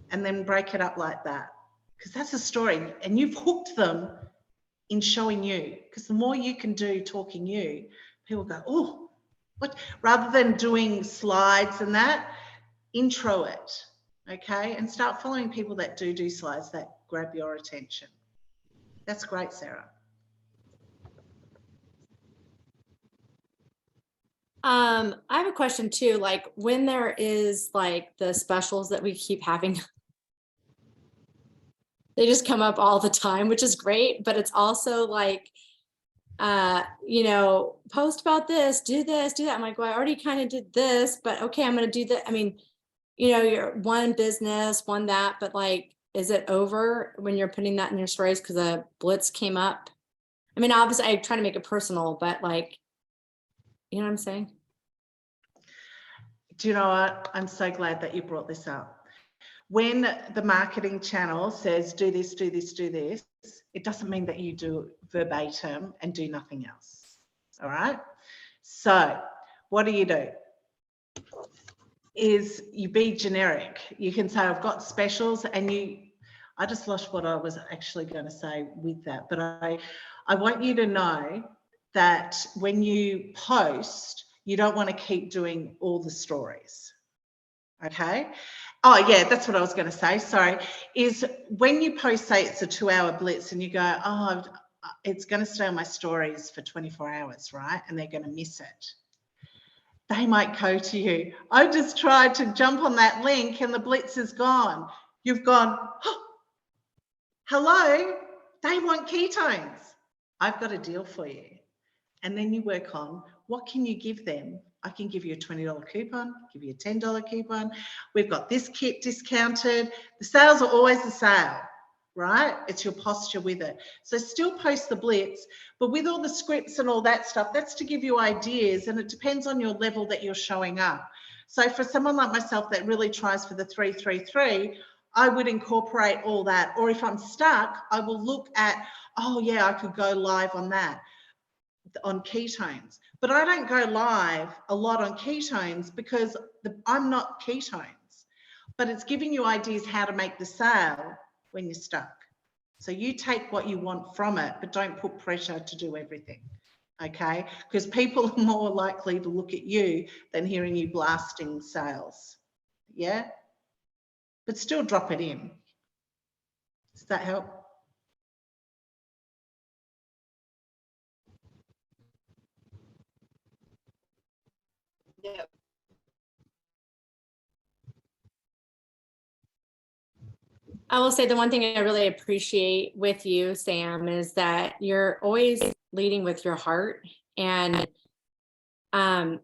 and then break it up like that, because that's a story, and you've hooked them in showing you, because the more you can do talking you, people go, oh, what, rather than doing slides and that, intro it, okay, and start following people that do slides that grab your attention. That's great, Sarah. I have a question too, like when there is like the specials that we keep having, they just come up all the time, which is great, but it's also like, you know, post about this, do that. I'm like, well, I already kind of did this, but okay, I'm going to do that. I mean, you know, you're one business, one that, but like, is it over when you're putting that in your stories because a blitz came up? I mean, obviously I try to make it personal, but like, you know what I'm saying? Do you know what? I'm so glad that you brought this up. When the marketing channel says do this, do this, do this, it doesn't mean that you do verbatim and do nothing else. All right. So what do? Is you be generic. You can say, I've got specials, and I just lost what I was actually going to say with that. But I want you to know that when you post, you don't want to keep doing all the stories. Okay. Oh yeah, that's what I was going to say. Sorry. Is when you post, say it's a 2-hour blitz and you go, oh, it's going to stay on my stories for 24 hours, right? And they're going to miss it. They might go to you, I just tried to jump on that link and the blitz is gone. You've gone, oh, hello, they want ketones. I've got a deal for you. And then you work on, what can you give them? I can give you a $20 coupon, give you a $10 coupon. We've got this kit discounted. The sales are always a sale, right? It's your posture with it. So still post the blitz, but with all the scripts and all that stuff, that's to give you ideas, and it depends on your level that you're showing up. So for someone like myself that really tries for the 3-3-3, I would incorporate all that. Or if I'm stuck, I will look at, oh yeah, I could go live on that, on ketones. But I don't go live a lot on ketones because I'm not ketones, but it's giving you ideas how to make the sale when you're stuck. So you take what you want from it, but don't put pressure to do everything, okay? Because people are more likely to look at you than hearing you blasting sales, yeah? But still drop it in. Does that help? Yep. I will say the one thing I really appreciate with you, Sam, is that you're always leading with your heart. And I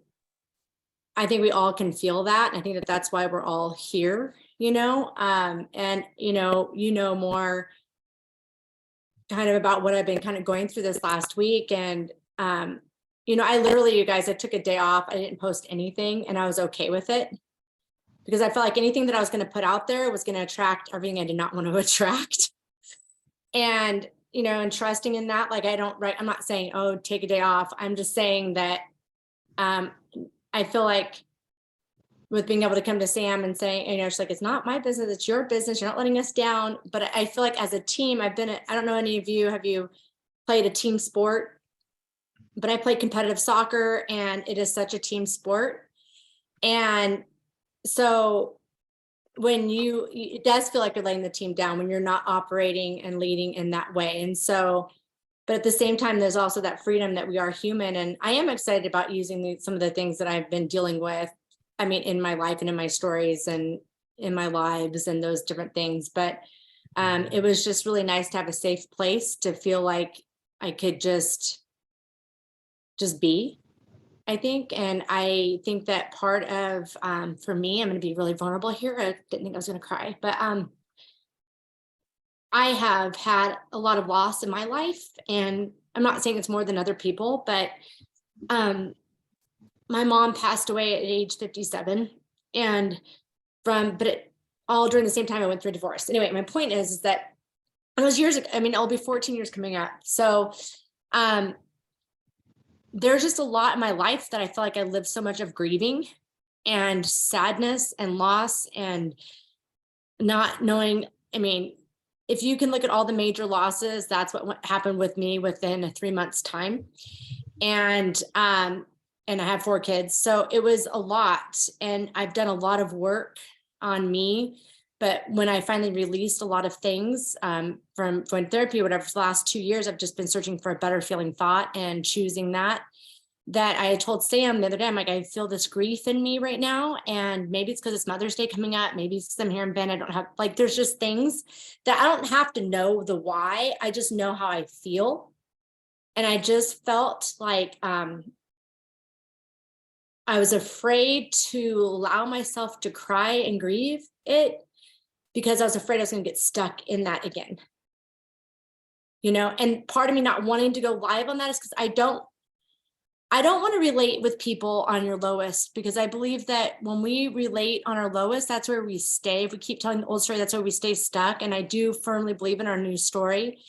think we all can feel that. I think that that's why we're all here, you know, and, you know more kind of about what I've been kind of going through this last week. And, you know, I literally, you guys, I took a day off. I didn't post anything and I was okay with it, because I felt like anything that I was going to put out there was going to attract everything I did not want to attract. And, you know, and trusting in that, like, I'm not saying, oh, take a day off. I'm just saying that I feel like with being able to come to Sam and saying, you know, she's like, it's not my business, it's your business. You're not letting us down. But I feel like as a team, I don't know any of you, have you played a team sport? But I played competitive soccer and it is such a team sport. And so when it does feel like you're letting the team down when you're not operating and leading in that way. And so, but at the same time, there's also that freedom that we are human. And I am excited about using some of the things that I've been dealing with, I mean, in my life and in my stories and in my lives and those different things. But it was just really nice to have a safe place to feel like I could just be, I think. And I think that part of, for me, I'm going to be really vulnerable here. I didn't think I was going to cry, but I have had a lot of loss in my life, and I'm not saying it's more than other people, but my mom passed away at age 57, and all during the same time I went through a divorce. Anyway, my point is that it was years ago. I mean, it'll be 14 years coming up. So there's just a lot in my life that I feel like I lived so much of grieving and sadness and loss and not knowing. I mean, if you can look at all the major losses, that's what happened with me within a 3 months time. And I have 4 kids. So it was a lot. And I've done a lot of work on me. But when I finally released a lot of things from therapy or whatever, for the last 2 years, I've just been searching for a better feeling thought and choosing that I told Sam the other day, I'm like, I feel this grief in me right now. And maybe it's because it's Mother's Day coming up. Maybe it's because I'm here in Bend. I don't have, like, there's just things that I don't have to know the why. I just know how I feel. And I just felt like I was afraid to allow myself to cry and grieve it because I was afraid I was going to get stuck in that again. You know, and part of me not wanting to go live on that is because I don't want to relate with people on your lowest, because I believe that when we relate on our lowest, that's where we stay. If we keep telling the old story, that's where we stay stuck. And I do firmly believe in our new story.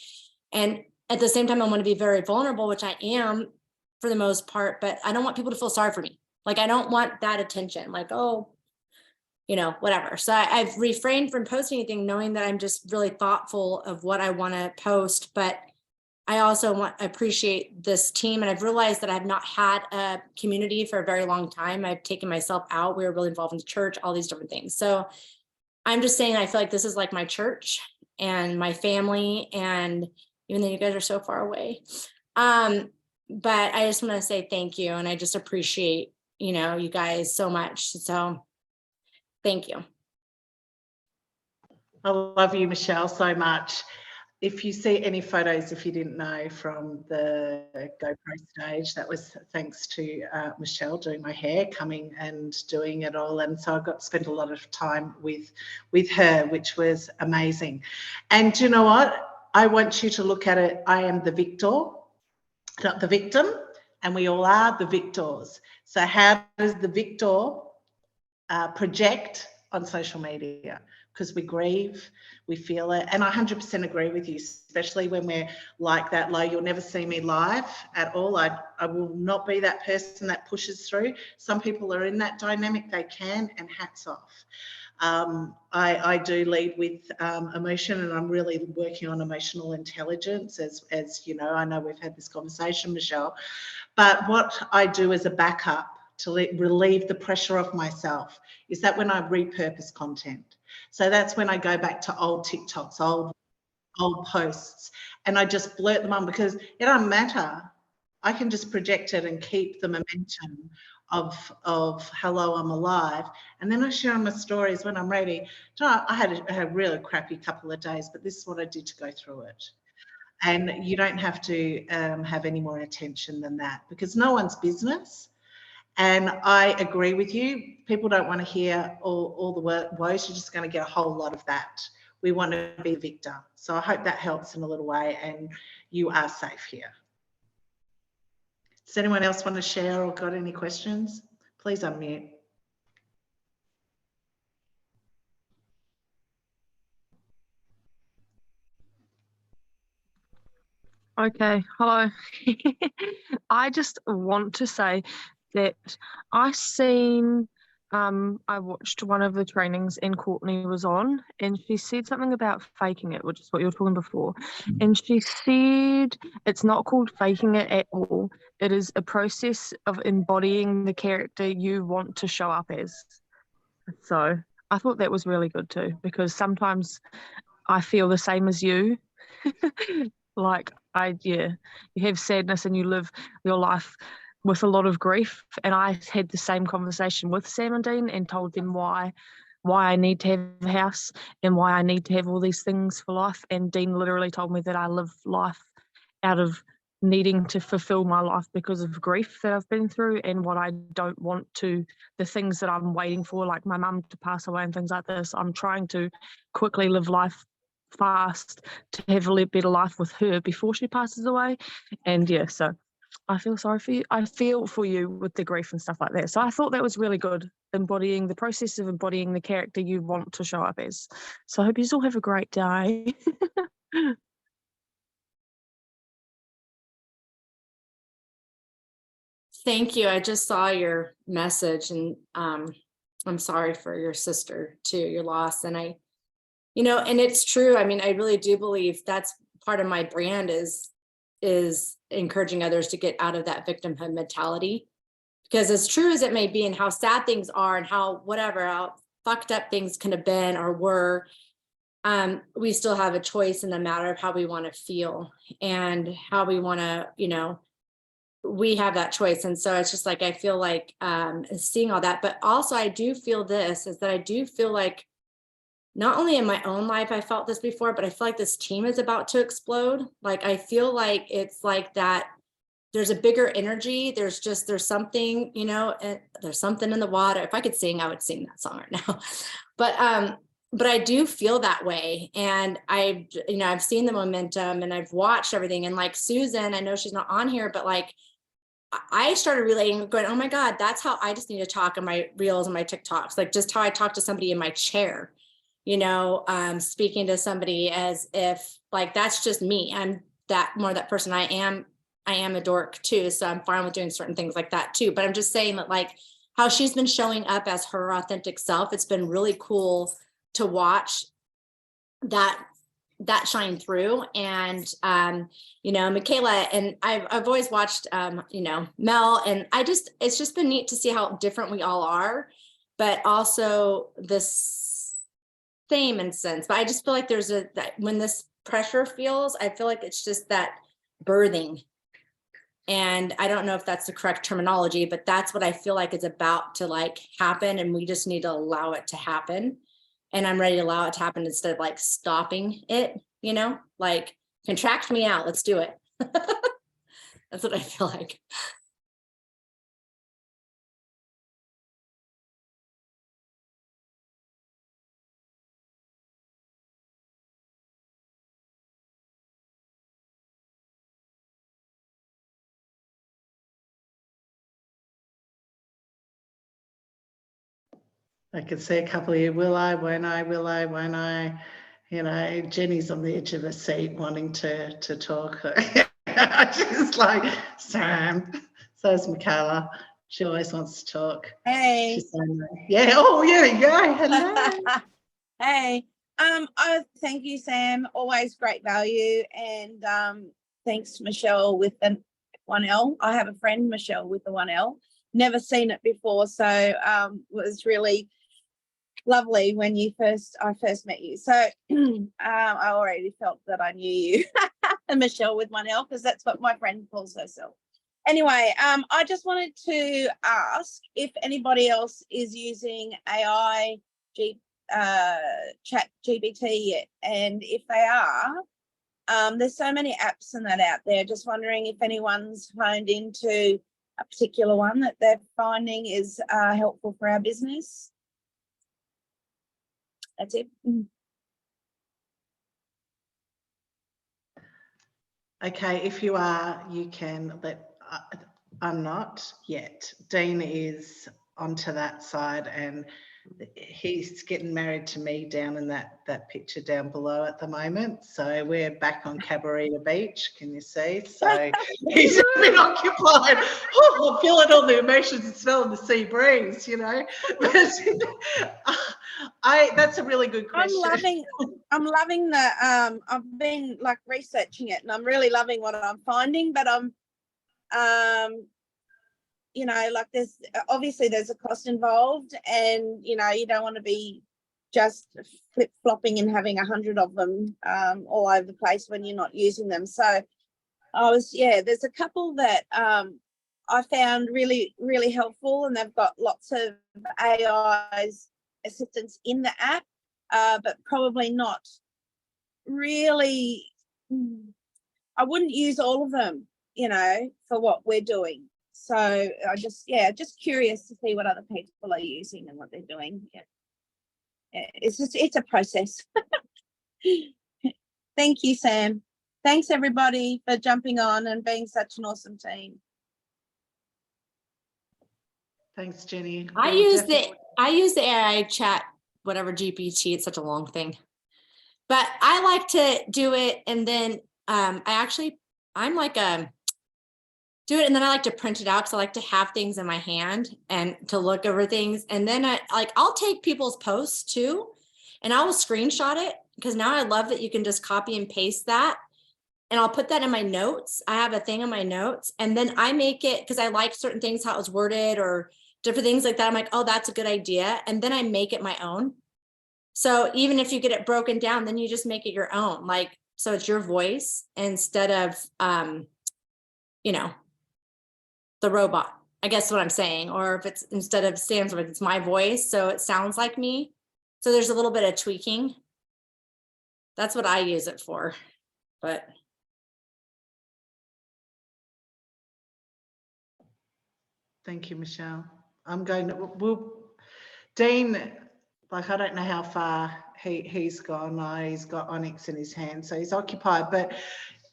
And at the same time, I want to be very vulnerable, which I am for the most part, but I don't want people to feel sorry for me. Like, I don't want that attention, like, oh, you know, whatever. So I've refrained from posting anything, knowing that I'm just really thoughtful of what I want to post. But I also appreciate this team. And I've realized that I've not had a community for a very long time. I've taken myself out. We were really involved in the church, all these different things. So I'm just saying, I feel like this is like my church and my family. And even though you guys are so far away, but I just want to say thank you. And I just appreciate, you know, you guys so much. So thank you. I love you, Michelle, so much. If you see any photos, if you didn't know, from the GoPro stage, that was thanks to Michelle doing my hair, coming and doing it all. And so I got to spend a lot of time with her, which was amazing. And do you know what? I want you to look at it. I am the victor, not the victim, and we all are the victors. So how does the victor project on social media? Because we grieve, we feel it. And I 100% agree with you, especially when we're like that low. You'll never see me live at all. I will not be that person that pushes through. Some people are in that dynamic, they can, and hats off. I do lead with emotion, and I'm really working on emotional intelligence, as you know. I know we've had this conversation, Michelle, but what I do as a backup to relieve the pressure off myself is that when I repurpose content. So that's when I go back to old TikToks, old posts, and I just blurt them on, because it doesn't matter. I can just project it and keep the momentum of hello, I'm alive. And then I share my stories when I'm ready. I had a really crappy couple of days, but this is what I did to go through it. And you don't have to have any more attention than that, because no one's business. And I agree with you. People don't want to hear all the woes. You're just going to get a whole lot of that. We want to be the victor. So I hope that helps in a little way, and you are safe here. Does anyone else want to share or got any questions? Please unmute. Okay, hello. I just want to say that I watched one of the trainings and Courtney was on, and she said something about faking it, which is what you were talking before. And she said it's not called faking it at all. It is a process of embodying the character you want to show up as. So I thought that was really good too, because sometimes I feel the same as you. Like, you have sadness and you live your life with a lot of grief. And I had the same conversation with Sam and Dean and told them why I need to have a house and why I need to have all these things for life. And Dean literally told me that I live life out of needing to fulfill my life because of grief that I've been through, and what I don't want to, the things that I'm waiting for, like my mum to pass away and things like this. I'm trying to quickly live life fast to have a better life with her before she passes away. And yeah, so I feel sorry for you. I feel for you with the grief and stuff like that. So I thought that was really good, embodying the process of embodying the character you want to show up as. So I hope you all have a great day. Thank you. I just saw your message, and I'm sorry for your sister too, your loss. And and it's true. I mean, I really do believe that's part of my brand is encouraging others to get out of that victimhood mentality. Because as true as it may be, and how sad things are, and how fucked up things can have been or were, we still have a choice in the matter of how we want to feel and how we want to, we have that choice. And so it's just like, I feel like seeing all that, but also I do feel that I do feel like not only in my own life, I felt this before, but I feel like this team is about to explode. Like, I feel like it's like that. There's a bigger energy. There's something, and there's something in the water. If I could sing, I would sing that song right now. But I do feel that way. And I've seen the momentum and I've watched everything. And like Susan, I know she's not on here, but like, I started relating, going, oh my God, that's how I just need to talk in my reels and my TikToks. Like, just how I talk to somebody in my chair, speaking to somebody as if like, that's just me. I'm that person. I am a dork too. So I'm fine with doing certain things like that too. But I'm just saying that like how she's been showing up as her authentic self, it's been really cool to watch that shine through. And Michaela, and I've always watched Mel, and it's just been neat to see how different we all are, but also this same in sense. But I just feel like when this pressure feels, I feel like it's just that birthing. And I don't know if that's the correct terminology, but that's what I feel like is about to like happen. And we just need to allow it to happen. And I'm ready to allow it to happen instead of like stopping it, like contract me out. Let's do it. That's what I feel like. I could see a couple of you, will I, won't I, will I, won't I? Jenny's on the edge of her seat wanting to talk. She's like, Sam. So is Michaela. She always wants to talk. Hey. She's saying, yeah. Oh, yeah, yeah. Hello. Hey. Thank you, Sam. Always great value. And thanks, Michelle, with the 1L. I have a friend, Michelle, with the 1L. Never seen it before. So it was really lovely when I first met you. So I already felt that I knew you, Michelle with 1L, because that's what my friend calls herself. Anyway, I just wanted to ask if anybody else is using AI chat GBT yet, and if they are, there's so many apps and that out there. Just wondering if anyone's honed into a particular one that they're finding is helpful for our business. That's it. Okay, if you are, you can I'm not yet. Dean is onto that side, and he's getting married to me down in that picture down below at the moment. So we're back on Cabarita Beach, can you see? So he's a bit occupied. Oh, I'm feeling all the emotions and smelling the sea breeze, But that's a really good question. I'm loving the I've been like researching it, and I'm really loving what I'm finding, but I'm like there's a cost involved, and you don't want to be just flip-flopping and having 100 of them all over the place when you're not using them. So there's a couple that I found really, really helpful, and they've got lots of AI's assistance in the app, but probably not really. I wouldn't use all of them, for what we're doing. So I just curious to see what other people are using and what they're doing. Yeah. It's a process. Thank you, Sam. Thanks everybody for jumping on and being such an awesome team. Thanks, Jenny. I use the AI chat, whatever GPT. It's such a long thing, but I like to do it. And then I'm like do it. And then I like to print it out because I like to have things in my hand and to look over things. And then I'll take people's posts too, and I will screenshot it because now I love that you can just copy and paste that. And I'll put that in my notes. I have a thing in my notes, and then I make it because I like certain things, how it was worded or different things like that. I'm like, oh, that's a good idea. And then I make it my own. So even if you get it broken down, then you just make it your own. Like, so it's your voice instead of, you know, the robot, I guess what I'm saying. Or if it's instead of Sam's voice, it's my voice. So it sounds like me. So there's a little bit of tweaking. That's what I use it for. But Thank you, Michelle. I'm going to, Dean, like, I don't know how far he's gone. He's got Onyx in his hand, so he's occupied. But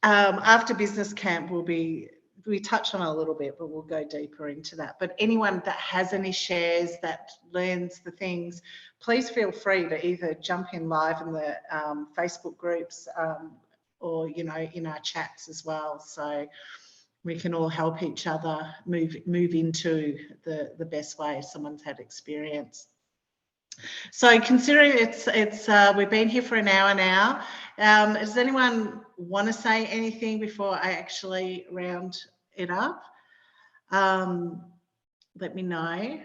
after business camp, we touch on it a little bit, but we'll go deeper into that. But anyone that has any shares, that learns the things, please feel free to either jump in live in the Facebook groups or, you know, in our chats as well. So we can all help each other move into the best way if someone's had experience. So considering it's we've been here for an hour now, does anyone want to say anything before I actually round it up? Let me know.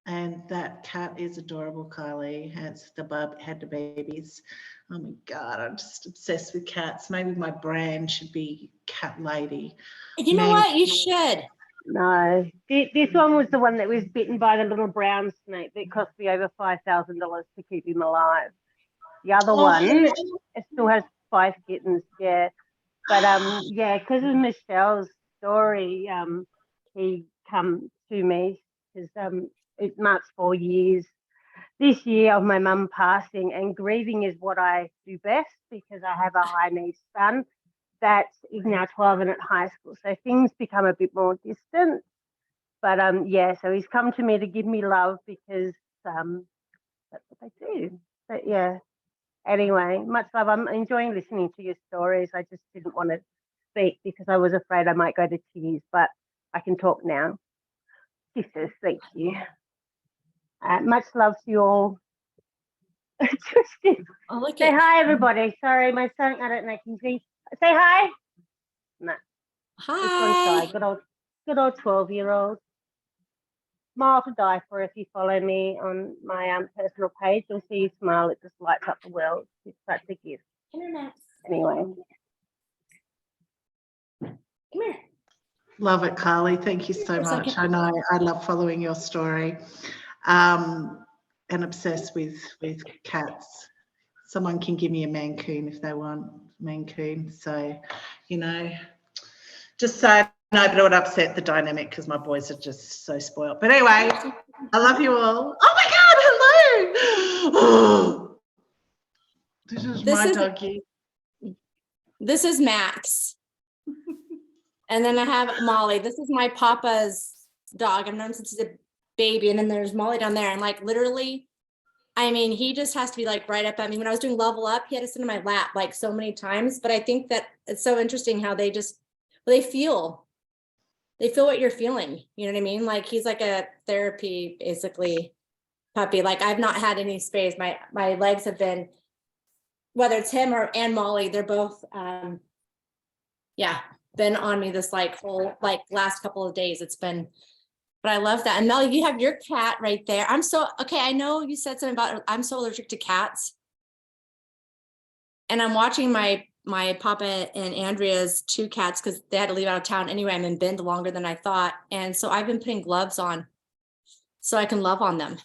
And that cat is adorable, Kylie. Has had the babies. Oh my God, I'm just obsessed with cats. Maybe my brand should be Cat Lady. you know what? You should. No, this one was the one that was bitten by the little brown snake that cost me over $5,000 to keep him alive. The other one, it still has 5 kittens, yeah. But yeah, because of Michelle's story, he come to me because it marks 4 years this year of my mum passing, and grieving is what I do best because I have a high needs son that is now 12 and at high school. So things become a bit more distant. But yeah, so he's come to me to give me love because that's what they do. But yeah, anyway, much love. I'm enjoying listening to your stories. I just didn't want to speak because I was afraid I might go to tears, but I can talk now. Sisters, thank you. Much love to you all. Tristan, Oh, look say at hi, everybody. Sorry, my son, I don't know, can you see? Say hi. No, this one's hi. shy. Good old 12-year-old. Smile to die for. If you follow me on my personal page, you'll see you smile. It just lights up the world. It's such a gift. Internet. Anyway. Come here. Love it, Carly. Thank you so much. I know I love following your story, and obsessed with cats. Someone can give me a Maine Coon if they want Maine Coon. So, you know, just so no, but it would upset the dynamic because my boys are just so spoiled. But anyway, I love you all. Oh my God, hello. This is my doggy. This is Max. And then I have Molly. This is my papa's dog. I've known since he's a baby. And then there's Molly down there. And like literally, I mean, he just has to be like right up at me. When I was doing Level Up, he had to sit in my lap like so many times. But I think that it's so interesting how they just, they feel what you're feeling. You know what I mean? Like he's like a therapy, basically, puppy. Like I've not had any space. My legs have been, whether it's him and Molly, they're both, yeah, been on me this like whole like last couple of days. It's been, but I love that. And Melly, you have your cat right there. Okay, I know you said something about I'm so allergic to cats. And I'm watching my Papa and Andrea's 2 cats because they had to leave out of town anyway. I'm in Bend longer than I thought. And so I've been putting gloves on so I can love on them.